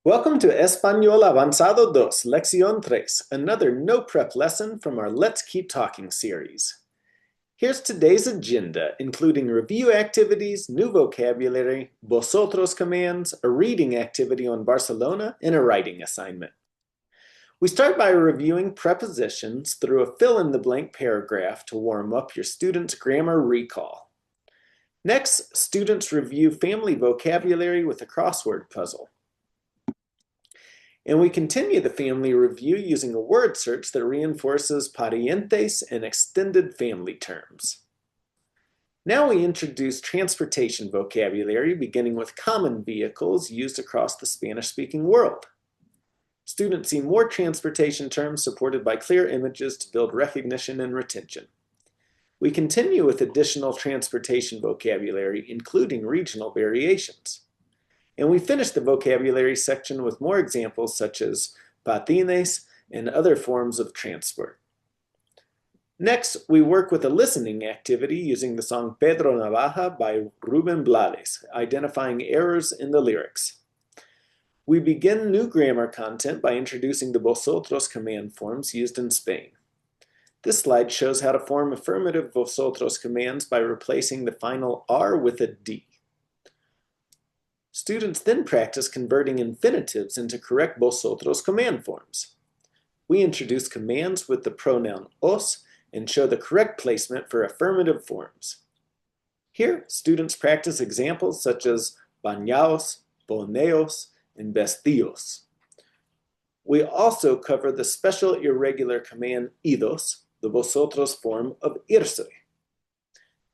Welcome to Español Avanzado 2, Lección 3, another no-prep lesson from our Let's Keep Talking series. Here's today's agenda, including review activities, new vocabulary, vosotros commands, a reading activity on Barcelona, and a writing assignment. We start by reviewing prepositions through a fill-in-the-blank paragraph to warm up your students' grammar recall. Next, students review family vocabulary with a crossword puzzle. And we continue the family review using a word search that reinforces parientes and extended family terms. Now we introduce transportation vocabulary, beginning with common vehicles used across the Spanish-speaking world. Students see more transportation terms supported by clear images to build recognition and retention. We continue with additional transportation vocabulary, including regional variations. And we finish the vocabulary section with more examples such as patines and other forms of transport. Next, we work with a listening activity using the song Pedro Navaja by Rubén Blades, identifying errors in the lyrics. We begin new grammar content by introducing the vosotros command forms used in Spain. This slide shows how to form affirmative vosotros commands by replacing the final R with a D. Students then practice converting infinitives into correct vosotros command forms. We introduce commands with the pronoun os and show the correct placement for affirmative forms. Here, students practice examples such as bañaos, poneos, and vestidos. We also cover the special irregular command idos, the vosotros form of irse.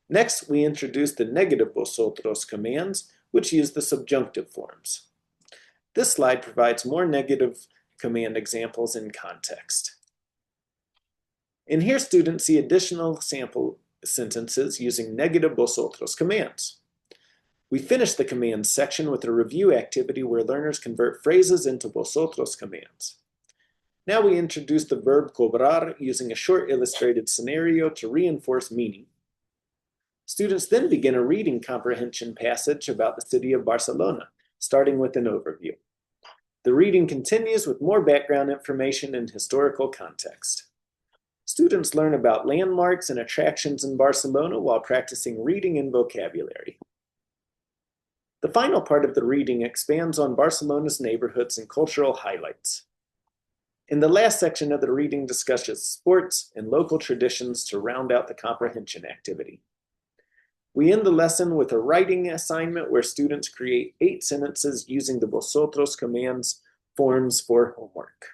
Next, we introduce the negative vosotros commands, which use the subjunctive forms. This slide provides more negative command examples in context. And here students see additional sample sentences using negative vosotros commands. We finish the commands section with a review activity where learners convert phrases into vosotros commands. Now we introduce the verb cobrar using a short illustrated scenario to reinforce meaning. Students then begin a reading comprehension passage about the city of Barcelona, starting with an overview. The reading continues with more background information and historical context. Students learn about landmarks and attractions in Barcelona while practicing reading and vocabulary. The final part of the reading expands on Barcelona's neighborhoods and cultural highlights. In the last section of the reading discusses sports and local traditions to round out the comprehension activity. We end the lesson with a writing assignment where students create 8 sentences using the vosotros commands forms for homework.